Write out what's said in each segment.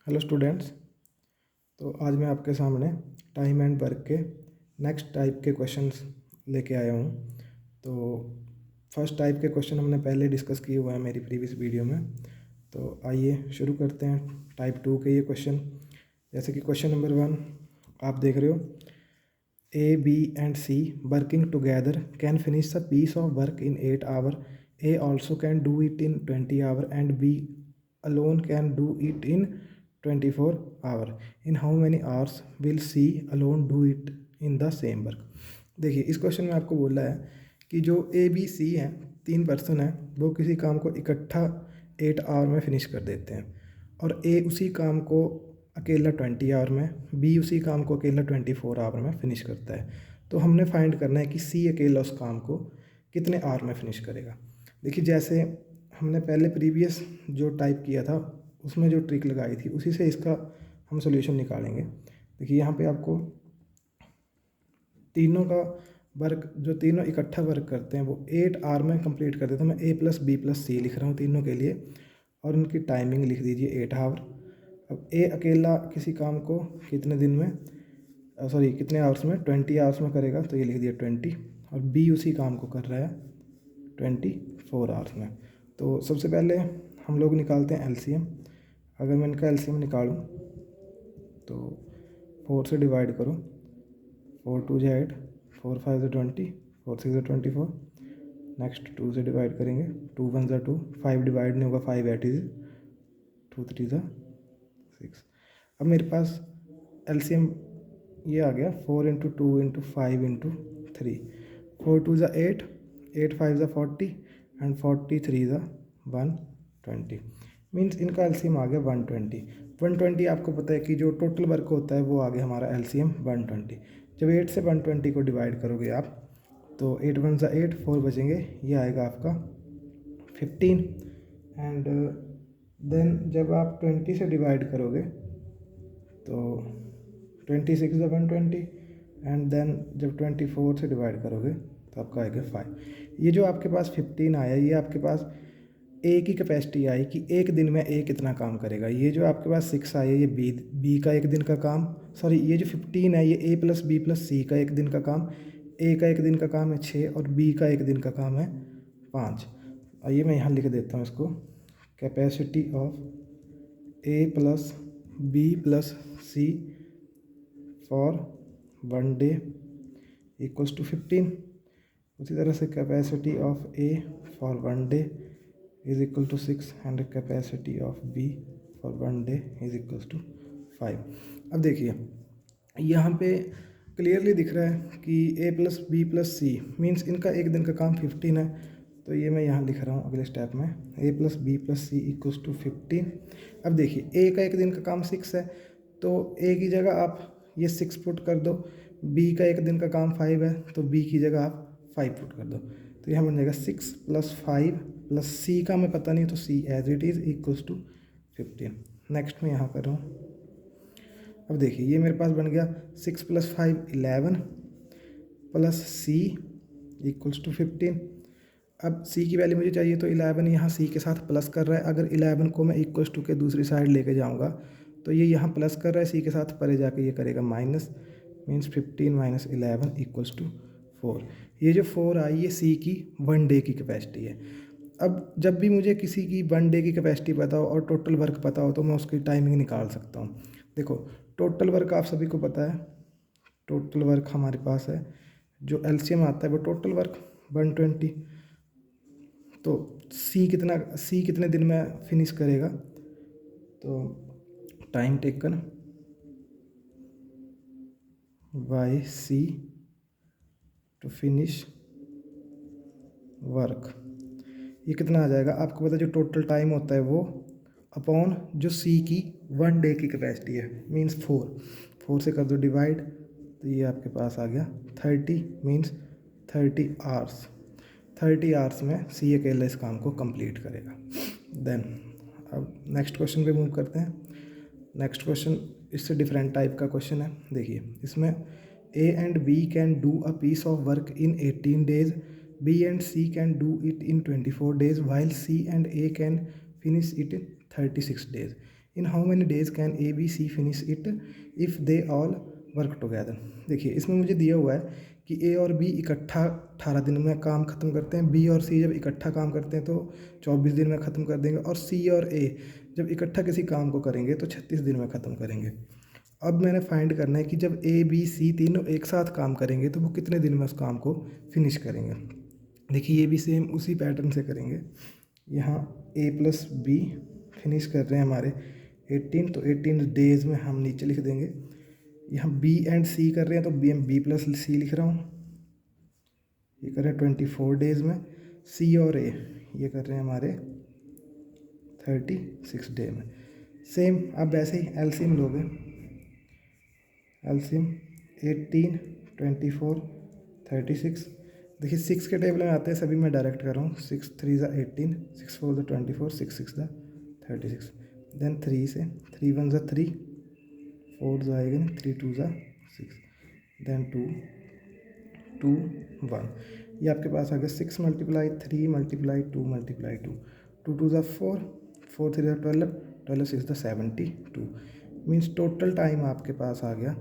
Hello students. तो आज मैं आपके सामने टाइम एंड वर्क के नेक्स्ट टाइप के क्वेश्चंस लेके आया हूँ। तो फर्स्ट टाइप के क्वेश्चन हमने पहले डिस्कस किए हुए हैं मेरी प्रीवियस वीडियो में। तो आइए शुरू करते हैं टाइप 2 के ये क्वेश्चन। जैसे कि क्वेश्चन नंबर 1 आप देख रहे हो, A B and C working together can finish a piece of work in 8 hour. A also can do it in 20 hour and B alone can do it in 24 hour. In how many hours will C alone do it in the same work? देखिए इस question में आपको बोला है कि जो ए B सी हैं, तीन पर्सन हैं, वो किसी काम को इकट्ठा 8 आवर में फिनिश कर देते हैं और ए उसी काम को अकेला 20 आवर में, बी उसी काम को अकेला 24 आवर में फिनिश करता है। तो हमने फाइंड करना है कि सी अकेला उस काम को कितने आवर में फिनिश करेगा। देखिए जैसे हमने पहले प्रीवियस जो टाइप किया था उसमें जो ट्रिक लगाई थी उसी से इसका हम सॉल्यूशन निकालेंगे। देखिए यहाँ पे आपको तीनों का वर्क, जो तीनों इकट्ठा वर्क करते हैं वो 8 आवर में कंप्लीट कर देते हैं। मैं ए प्लस बी प्लस सी लिख रहा हूँ तीनों के लिए और उनकी टाइमिंग लिख दीजिए 8 आवर। अब ए अकेला किसी काम को कितने दिन में, कितने आवर्स में, 20 आवर्स में करेगा, तो ये लिख दिया 20। और बी उसी काम को कर रहा है 24 आवर्स में। तो सबसे पहले हम लोग निकालते हैं एलसीएम। अगर मैं इनका एलसीएम निकालूं तो 4 से डिवाइड करो, 4 2 जा 8, 4 5 से 20, 4 6 से 24। नेक्स्ट 2 से डिवाइड करेंगे, 2 1 जा 2, 5 डिवाइड नहीं होगा, 5 8 इज 2 3 जा 6। अब मेरे पास एलसीएम ये आ गया 4 इंटू 2 इंटू 5 इंटू 3। 4 2 जा 8, 8 5 जा 40 एंड 43 जा 120। मीन्स इनका एलसीएम आ गया 120। 120 आपको पता है कि जो टोटल वर्क होता है वो आ गया हमारा एलसीएम 120। जब 8 से 120 को डिवाइड करोगे आप तो 8 1 जा 8, 4 बचेंगे, ये आएगा आपका 15। एंड देन जब आप 20 से डिवाइड करोगे तो 26 जा 120 एंड देन जब 24 से डिवाइड करोगे तो आपका आएगा 5। ये जो आपके पास 15 आया, ये आपके पास ए की कैपेसिटी आई कि एक दिन में ए कितना काम करेगा। ये जो आपके पास 6 आया, ये बी का एक दिन का काम, सॉरी ये जो 15 है ये ए प्लस बी प्लस सी का एक दिन का काम। ए का एक दिन का काम है 6 और बी का एक दिन का काम है 5। आइए मैं यहाँ लिख देता हूँ इसको, capacity of A plus B plus C for 1 day equals to 15। उसी तरह से capacity of A for 1 day is equal to 6 and capacity of B for 1 day is equals to 5। अब देखिए यहाँ पे क्लियरली दिख रहा है कि A plus B plus C means इनका एक दिन का काम 15 है। तो ये मैं यहाँ लिख रहा हूँ अगले स्टेप में, A plus B plus C equals to 15। अब देखिए ए का एक दिन का काम 6 है, तो ए की जगह आप ये 6 पुट कर दो। बी का एक दिन का काम 5 है तो बी की जगह आप 5 पुट कर दो। तो यहाँ बन जाएगा 6 + 5 प्लस सी का मैं पता नहीं तो C as it is equals to 15। Next मैं यहाँ कर रहा हूँ। अब देखिए ये मेरे पास बन गया 6 + 5 11 प्लस सी इक्वल्स टू 15। अब सी की वैल्यू मुझे चाहिए तो 11 यहाँ सी के साथ प्लस कर रहा है। अगर 11 को मैं इक्वल्स टू के दूसरी साइड लेके जाऊँगा तो ये यहाँ प्लस कर रहा है सी के साथ, परे जाके ये करेगा माइनस। Means 15 - 11 equals to 4। ये जो 4 आई ये सी की 1 डे की कैपेसिटी है। अब जब भी मुझे किसी की 1 डे की कैपेसिटी पता हो और टोटल वर्क पता हो तो मैं उसकी टाइमिंग निकाल सकता हूँ। देखो टोटल वर्क आप सभी को पता है, टोटल वर्क हमारे पास है, जो एलसीएम आता है वो टोटल वर्क 120। तो सी कितने दिन में फिनिश करेगा, तो time taken by C to finish work, ये कितना आ जाएगा आपको पता है। जो टोटल टाइम होता है वो अपॉन जो सी की 1 डे की कैपेसिटी है मीन्स 4 से कर दो डिवाइड, तो ये आपके पास आ गया 30 मीन्स 30 आवर्स। 30 आवर्स में सी अकेला इस काम को कंप्लीट करेगा। देन अब नेक्स्ट क्वेश्चन पे मूव करते हैं। नेक्स्ट क्वेश्चन इससे डिफरेंट टाइप का क्वेश्चन है। देखिए इसमें A and B can do a piece of work in 18 days, B and C can do it in 24 days, while C and A can finish it in 36 days. In how many days can A B C finish it if they all work together. देखिए इसमें मुझे दिया हुआ है कि ए और B इकट्ठा 18 दिन में काम ख़त्म करते हैं, बी और सी जब इकट्ठा काम करते हैं तो 24 दिन में ख़त्म कर देंगे, और सी और ए जब इकट्ठा किसी काम को करेंगे तो 36 दिन में ख़त्म करेंगे। अब मैंने फाइंड करना है कि जब ए बी सी तीनों एक साथ काम करेंगे तो वो कितने दिन में उस काम को फिनिश करेंगे। देखिए ये भी सेम उसी पैटर्न से करेंगे। यहाँ ए प्लस बी फिनिश कर रहे हैं हमारे 18, तो 18 डेज़ में हम नीचे लिख देंगे। यहाँ बी एंड सी कर रहे हैं तो बी प्लस सी लिख रहा हूँ, ये कर रहे हैं 24 डेज़ में। सी और ए ये कर रहे हैं हमारे 36 डे में। सेम अब वैसे ही एलसीएम लोगे, एलसीएम 18, 24, 36। देखिए 6 के टेबल में आते हैं सभी, मैं डायरेक्ट कर रहा हूँ। 6 3 ज़ा 18, 6 4 ज़ा 24, 6 6 ज़ा 36। देन 3 से 3 1 ज़ा 3, 4 ज़ा आएगा 3 2 ज़ा 6, देन 2 2 1। ये आपके पास आ गया 6 मल्टीप्लाई 3 मल्टीप्लाई 2 मल्टीप्लाई 2, 2 2 ज़ा 4, 4 3 ज़ा 12, 12 6 ज़ा 72। मीन्स टोटल टाइम आपके पास आ गया,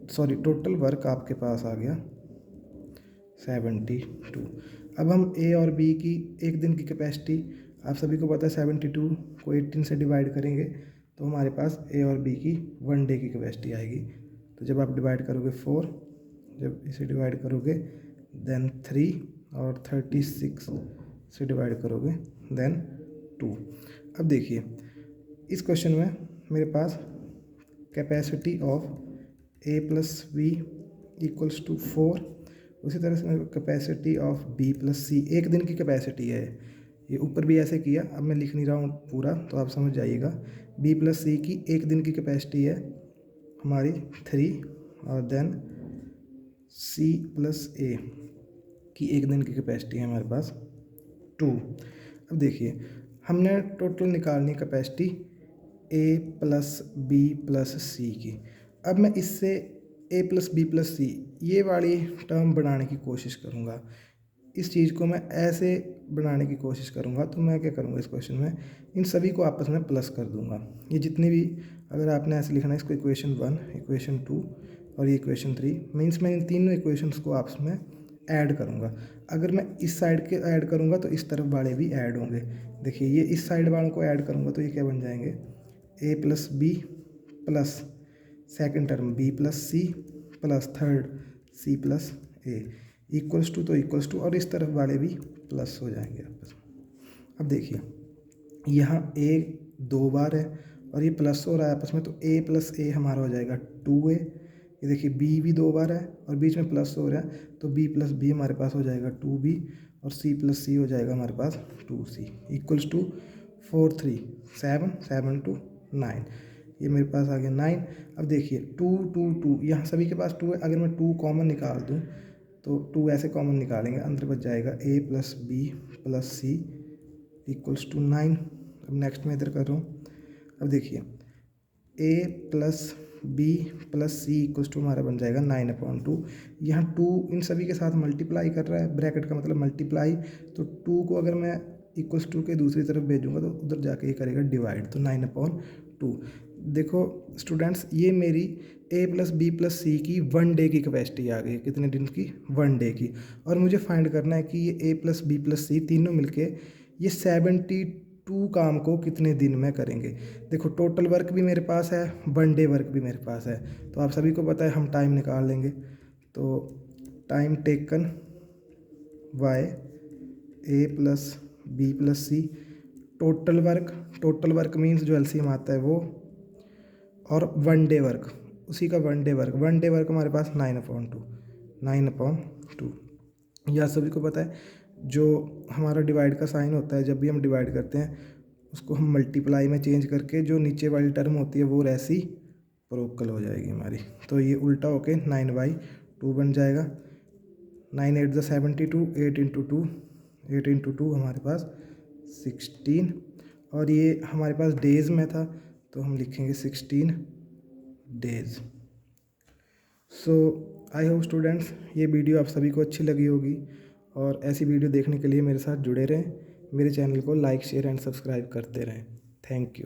सॉरी टोटल वर्क आपके पास आ गया 72। अब हम ए और बी की एक दिन की कैपेसिटी, आप सभी को पता है 72 को 18 से डिवाइड करेंगे तो हमारे पास ए और बी की 1 डे की कैपेसिटी आएगी। तो जब आप डिवाइड करोगे 4, जब इसे डिवाइड करोगे देन 3, और 36 से डिवाइड करोगे देन 2। अब देखिए इस क्वेश्चन में मेरे पास capacity of A plus B equals to 4, उसी तरह से मेरे को capacity of B plus C एक दिन की कैपेसिटी है। ये ऊपर भी ऐसे किया, अब मैं लिख नहीं रहा हूँ पूरा तो आप समझ जाइएगा। बी प्लस सी की एक दिन की कैपेसिटी है हमारी 3, और देन सी प्लस ए की एक दिन की कैपेसिटी है हमारे पास 2। अब देखिए हमने टोटल निकालनी कैपेसिटी ए प्लस बी प्लस सी की। अब मैं इससे ए प्लस बी प्लस सी ये वाली टर्म बनाने की कोशिश करूँगा, इस चीज़ को मैं ऐसे बनाने की कोशिश करूँगा। तो मैं क्या करूँगा इस क्वेश्चन में, इन सभी को आपस में प्लस कर दूँगा। ये जितनी भी, अगर आपने ऐसे लिखना है इसको इक्वेशन 1, इक्वेशन 2 और ये इक्वेशन 3, मीन्स मैं इन तीनों इक्वेशंस को आपस में ऐड करूँगा। अगर मैं इस साइड के ऐड करूँगा तो इस तरफ वाले भी ऐड होंगे। देखिए ये इस साइड वालों को ऐड करूँगा तो ये क्या बन जाएंगे, A plus B plus second term B plus C plus third C plus A equals to, तो इक्वल्स टू, और इस तरफ वाले भी प्लस हो जाएंगे आपस में। अब देखिए यहाँ ए 2 बार है और ये प्लस हो रहा है आपस में, तो ए प्लस ए हमारा हो जाएगा 2a। ये देखिए बी भी 2 बार है और बीच में प्लस हो रहा है, तो बी प्लस बी हमारे पास हो जाएगा 2b, और सी प्लस सी हो जाएगा हमारे पास 2c इक्वल्स टू 4 3 7 7 2 9। ये मेरे पास आ गया 9। अब देखिए 2 2 2 यहाँ सभी के पास 2 है, अगर मैं 2 कॉमन निकाल दूँ तो 2 ऐसे कॉमन निकालेंगे, अंदर बच जाएगा A plus B plus C equals to 9। अब नेक्स्ट मैं इधर कर रहा हूँ। अब देखिए A plus B plus C equals to हमारा बन जाएगा 9/2। यहाँ 2 इन सभी के साथ मल्टीप्लाई कर रहा है, ब्रैकेट का मतलब मल्टीप्लाई, तो 2 को अगर मैं इक्वल्स टू के दूसरी तरफ भेजूँगा तो उधर जाके ये करेगा डिवाइड, तो 9/2। देखो स्टूडेंट्स ये मेरी ए प्लस बी प्लस सी की 1 डे की कैपेसिटी आ गई, कितने दिन की, 1 डे की। और मुझे फाइंड करना है कि ये ए प्लस बी प्लस सी तीनों मिलके ये 72 काम को कितने दिन में करेंगे। देखो टोटल वर्क भी मेरे पास है, 1 डे वर्क भी मेरे पास है, तो आप सभी को पता है हम टाइम निकाल लेंगे। तो टाइम टेकन वाई ए प्लस बी प्लस सी, टोटल वर्क मीन्स जो एलसीएम आता है वो, और 1 डे वर्क, उसी का 1 डे वर्क हमारे पास 9/2। यह सभी को पता है जो हमारा डिवाइड का साइन होता है, जब भी हम डिवाइड करते हैं उसको हम मल्टीप्लाई में चेंज करके जो नीचे वाली टर्म होती है वो रेसिप्रोकल हो जाएगी हमारी, तो ये उल्टा होके 9/2 बन जाएगा। 9 8 72, 8 इंटू टू हमारे पास 16, और ये हमारे पास डेज़ में था तो हम लिखेंगे 16 days. So I hope students ये वीडियो आप सभी को अच्छी लगी होगी, और ऐसी वीडियो देखने के लिए मेरे साथ जुड़े रहें, मेरे चैनल को लाइक शेयर एंड सब्सक्राइब करते रहें। Thank you.